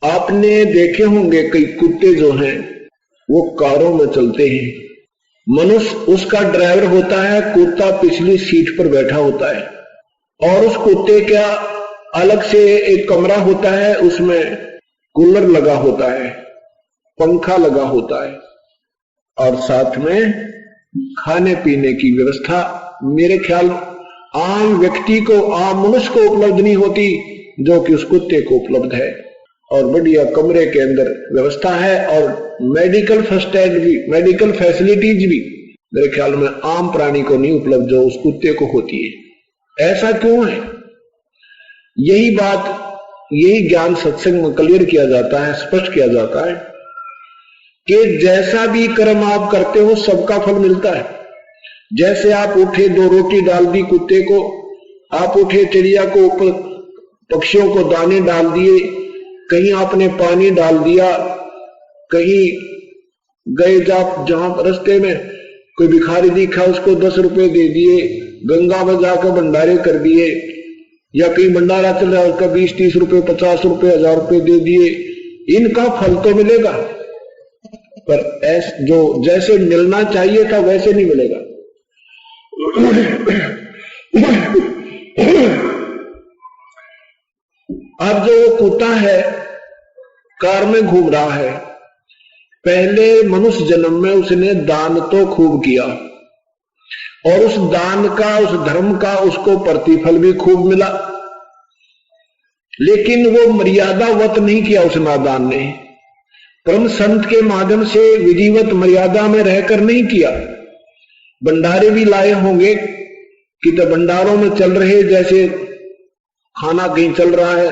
आपने देखे होंगे कई कुत्ते जो हैं वो कारों में चलते हैं, मनुष्य उसका ड्राइवर होता है, कुत्ता पिछली सीट पर बैठा होता है, और उस कुत्ते का अलग से एक कमरा होता है, उसमें कूलर लगा होता है, पंखा लगा होता है, और साथ में खाने पीने की व्यवस्था मेरे ख्याल आम व्यक्ति को, आम मनुष्य को उपलब्ध नहीं होती जो कि उस कुत्ते को उपलब्ध है। और बढ़िया कमरे के अंदर व्यवस्था है, और मेडिकल फर्स्ट एड भी, मेडिकल फैसिलिटीज भी मेरे ख्याल में आम प्राणी को नहीं उपलब्ध जो उस कुत्ते को होती है। ऐसा क्यों है? यही बात, यही ज्ञान सत्संग में क्लियर किया जाता है, स्पष्ट किया जाता है कि जैसा भी कर्म आप करते हो सबका फल मिलता है। जैसे आप उठे 2 रोटी डाल दी कुत्ते को, आप उठे चिड़िया को ऊपर, पक्षियों को दाने डाल दिए, कहीं आपने पानी डाल दिया, कहीं गए जहां रास्ते में कोई भिखारी दिखा उसको 10 रुपए दे दिए, गंगा में जाकर भंडारे कर दिए, या कहीं भंडारा चल रहा है उसका 20-30 रुपए, 50 रुपए, 1000 रुपए दे दिए, इनका फल तो मिलेगा, पर जो जैसे मिलना चाहिए था वैसे नहीं मिलेगा। अब जो वो कुत्ता है कार में घूम रहा है, पहले मनुष्य जन्म में उसने दान तो खूब किया, और उस दान का, उस धर्म का उसको प्रतिफल भी खूब मिला, लेकिन वो मर्यादावत नहीं किया उस नादान ने। परम संत के माध्यम से विधिवत मर्यादा में रहकर नहीं किया। भंडारे भी लाए होंगे कि तो भंडारों में चल रहे, जैसे खाना कहीं चल रहा है,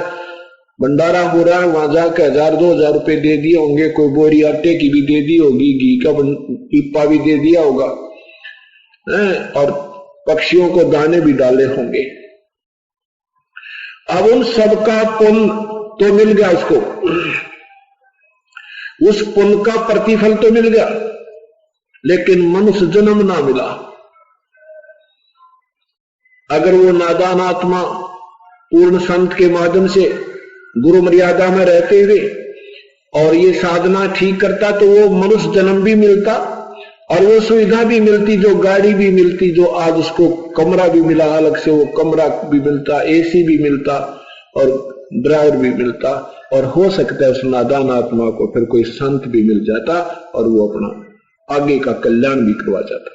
भंडारा हो रहा है, वहां जाकर 1000-2000 रुपए दे दिए होंगे, कोई बोरी आटे की भी दे दी होगी, घी का पीपा भी दे दिया होगा, और पक्षियों को दाने भी डाले होंगे। अब उन सबका पुण्य तो मिल गया उसको, उस पुण्य का प्रतिफल तो मिल गया, लेकिन मनुष्य जन्म ना मिला। अगर वो नादान आत्मा पूर्ण संत के माध्यम से गुरु मर्यादा में रहते हुए और ये साधना ठीक करता तो वो मनुष्य जन्म भी मिलता, और वो सुविधा भी मिलती, जो गाड़ी भी मिलती, जो आज उसको कमरा भी मिला अलग से, वो कमरा भी मिलता, एसी भी मिलता, और ड्राइवर भी मिलता, और हो सकता है उस नादान आत्मा को फिर कोई संत भी मिल जाता और वो अपना आगे का कल्याण भी करवा जाता।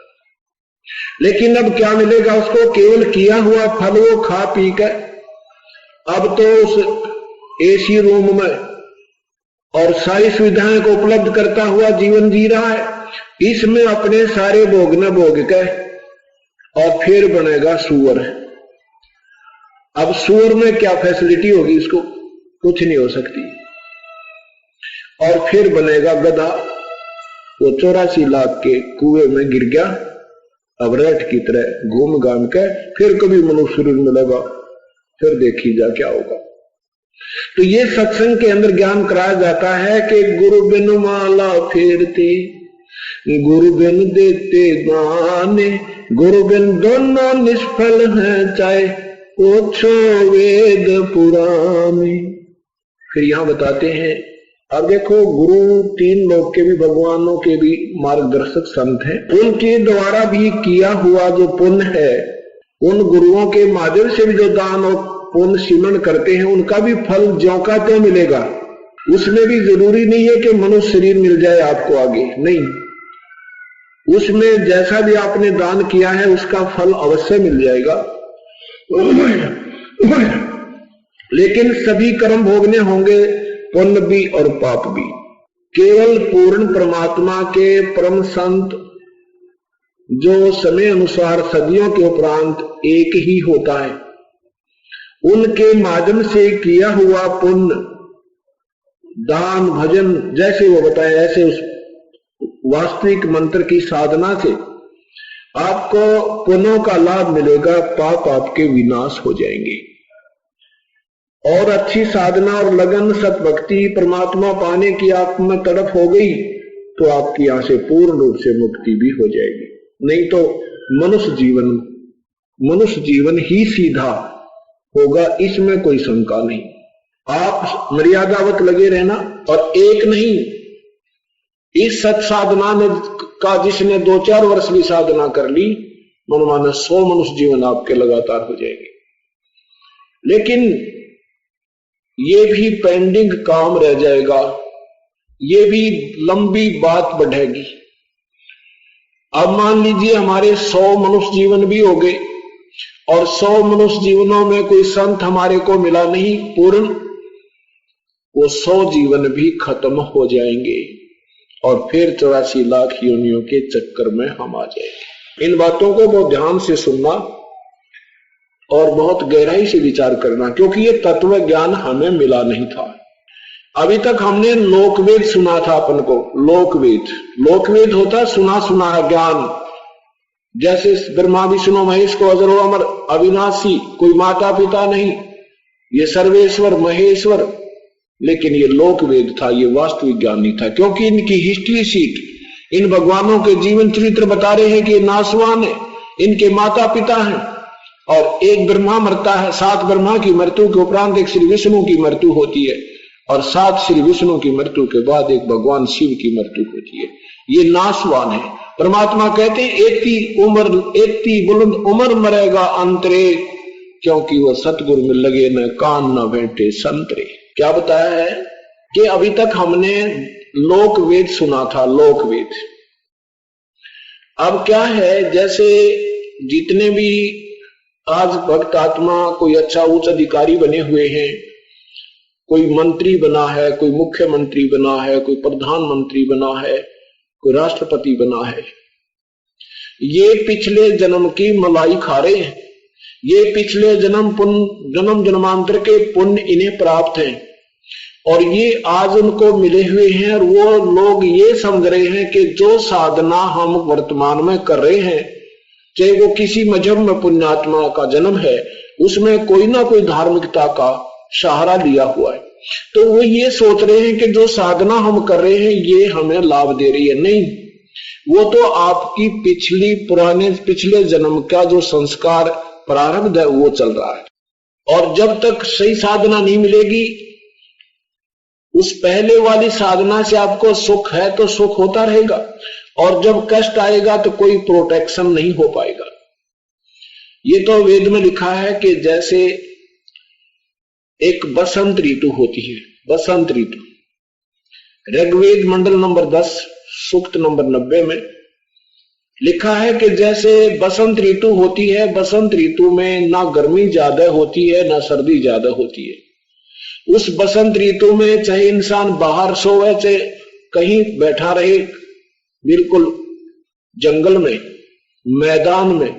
लेकिन अब क्या मिलेगा उसको? केवल किया हुआ फल वो खा पी कर अब तो उस एसी रूम में और सारी सुविधाएं को उपलब्ध करता हुआ जीवन जी रहा है। इसमें अपने सारे भोग न भोग के और फिर बनेगा सुअर। अब सुअर में क्या फैसिलिटी होगी इसको? कुछ नहीं हो सकती। और फिर बनेगा गधा। वो 84 लाख के कुएं में गिर गया, अब रेट की तरह घूम घाम के फिर कभी मनुष्य शरीर मिलेगा, फिर देखी जा क्या होगा। तो ये सत्संग के अंदर ज्ञान कराया जाता है कि गुरु बिन माला फेरते, गुरु बिन देते दाने, गुरु बिन दोनों निष्फल हैं, चाहे ओछो वेद पुराने। फिर यहां बताते हैं, अब देखो गुरु 3 लोक के भी, भगवानों के भी मार्गदर्शक संत हैं, उनके द्वारा भी किया हुआ जो पुण्य है, उन गुरुओं के माध्यम से भी जो दान और पुण्य सिमरण करते हैं, उनका भी फल ज्यों का त्यों मिलेगा। उसमें भी जरूरी नहीं है कि मनुष्य शरीर मिल जाए आपको आगे, नहीं, उसमें जैसा भी आपने दान किया है उसका फल अवश्य मिल जाएगा। लेकिन सभी कर्म भोगने होंगे, पुण्य भी और पाप भी। केवल पूर्ण परमात्मा के परम संत जो समय अनुसार सदियों के उपरांत एक ही होता है, उनके माध्यम से किया हुआ पुण्य, दान, भजन जैसे वो बताए, ऐसे उस वास्तविक मंत्र की साधना से आपको पुण्यों का लाभ मिलेगा, पाप आपके विनाश हो जाएंगे। और अच्छी साधना और लगन, सतभक्ति, परमात्मा पाने की आप में तड़प हो गई तो आपकी यहां से पूर्ण रूप से मुक्ति भी हो जाएगी। नहीं तो मनुष्य जीवन ही सीधा होगा, इसमें कोई शंका नहीं। आप मर्यादावत लगे रहना। और एक नहीं, इस सत साधना ने का जिसने 2-4 वर्ष भी साधना कर ली, मनमाना 100 मनुष्य जीवन आपके लगातार हो जाएंगे। लेकिन ये भी पेंडिंग काम रह जाएगा, ये भी लंबी बात बढ़ेगी। अब मान लीजिए हमारे 100 मनुष्य जीवन भी हो गए और 100 मनुष्य जीवनों में कोई संत हमारे को मिला नहीं पूर्ण, वो 100 जीवन भी खत्म हो जाएंगे और फिर 84 लाख योनियों के चक्कर में हम आ जाएंगे। इन बातों को बहुत ध्यान से सुनना और बहुत गहराई से विचार करना, क्योंकि ये तत्व ज्ञान हमें मिला नहीं था। अभी तक हमने लोकवेद सुना था अपन को। लोकवेद होता सुना सुना ज्ञान, जैसे ब्रह्मा विष्णु महेश को अजर अमर अविनाशी, कोई माता पिता नहीं, ये सर्वेश्वर महेश्वर। लेकिन ये लोकवेद था, ये वास्तविक ज्ञान नहीं था, क्योंकि इनकी हिस्ट्री शीट इन भगवानों के जीवन चरित्र बता रहे हैं कि ये नासवान है, इनके माता पिता हैं और एक ब्रह्मा मरता है, 7 ब्रह्मा की मृत्यु के उपरांत एक श्री विष्णु की मृत्यु होती है और 7 श्री विष्णु की मृत्यु के बाद एक भगवान शिव की मृत्यु होती है। ये नासवान है। परमात्मा कहते हैं एती बुलंद उम्र मरेगा अंतरे, क्योंकि वह सतगुरु में लगे न कान न बैठे संतरे। क्या बताया है कि अभी तक हमने लोकवेद सुना था, लोकवेद। अब क्या है, जैसे जितने भी आज भक्त आत्मा कोई अच्छा उच्च अधिकारी बने हुए हैं, कोई मंत्री बना है, कोई मुख्यमंत्री बना है, कोई प्रधानमंत्री बना है, कोई राष्ट्रपति बना है, ये पिछले जन्म की मलाई खा रहे हैं। ये पिछले जन्म जन्मांतर के पुण्य इन्हें प्राप्त हैं और ये आज उनको मिले हुए हैं। और वो लोग ये समझ रहे हैं कि जो साधना हम वर्तमान में कर रहे हैं, चाहे वो किसी मजहब में पुण्यात्मा का जन्म है, उसमें कोई ना कोई धार्मिकता का सहारा लिया हुआ है, तो वो ये सोच रहे हैं कि जो साधना हम कर रहे हैं ये हमें लाभ दे रही है। नहीं, वो तो आपकी पिछले जन्म का जो संस्कार प्रारब्ध है वो चल रहा है। और जब तक सही साधना नहीं मिलेगी, उस पहले वाली साधना से आपको सुख है तो सुख होता रहेगा, और जब कष्ट आएगा तो कोई प्रोटेक्शन नहीं हो पाएगा। ये तो वेद में लिखा है कि जैसे एक बसंत ऋतु होती है, बसंत ऋतु। ऋग्वेद मंडल नंबर 10 सूक्त नंबर 90 में लिखा है कि जैसे बसंत ऋतु होती है, बसंत ऋतु में ना गर्मी ज्यादा होती है ना सर्दी ज्यादा होती है। उस बसंत ऋतु में चाहे इंसान बाहर सोए, चाहे कहीं बैठा रहे, बिल्कुल जंगल में, मैदान में,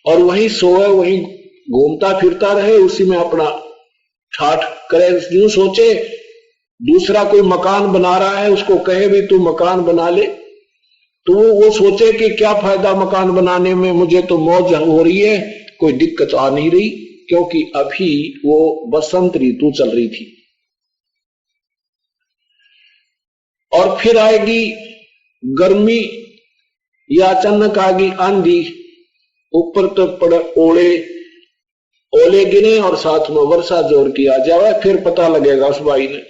और वहीं सोए, वहीं घूमता फिरता रहे, उसी में अपना ठाठ करे। यूं सोचे दूसरा कोई मकान बना रहा है, उसको कहे भी तू मकान बना ले, तो वो सोचे कि क्या फायदा मकान बनाने में, मुझे तो मौज हो रही है, कोई दिक्कत आ नहीं रही, क्योंकि अभी वो बसंत ऋतु चल रही थी। और फिर आएगी गर्मी या अचानक आ गई आंधी, ऊपर तो पड़े ओले गिरे और साथ में वर्षा जोर की आ जाए, फिर पता लगेगा उस भाई ने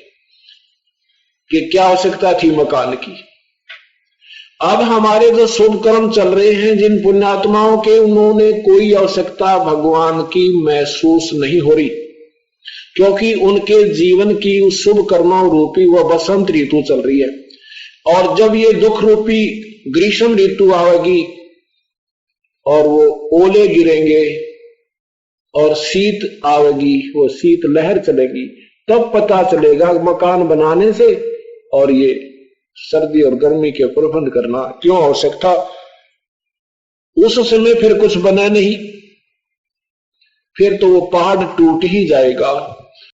कि क्या आवश्यकता थी मकान की। अब हमारे जो शुभ कर्म चल रहे हैं, जिन पुण्यात्माओं के, उन्होंने कोई आवश्यकता भगवान की महसूस नहीं हो रही, क्योंकि उनके जीवन की उस शुभ कर्मों रूपी वह बसंत ऋतु चल रही है। और जब ये दुख रूपी ग्रीष्म ऋतु आएगी और वो ओले गिरेंगे और शीत आवेगी, वो शीत लहर चलेगी, तब पता चलेगा मकान बनाने से और ये सर्दी और गर्मी के प्रबंध करना क्यों आवश्यक था। उस समय फिर कुछ बना नहीं, फिर तो वो पहाड़ टूट ही जाएगा।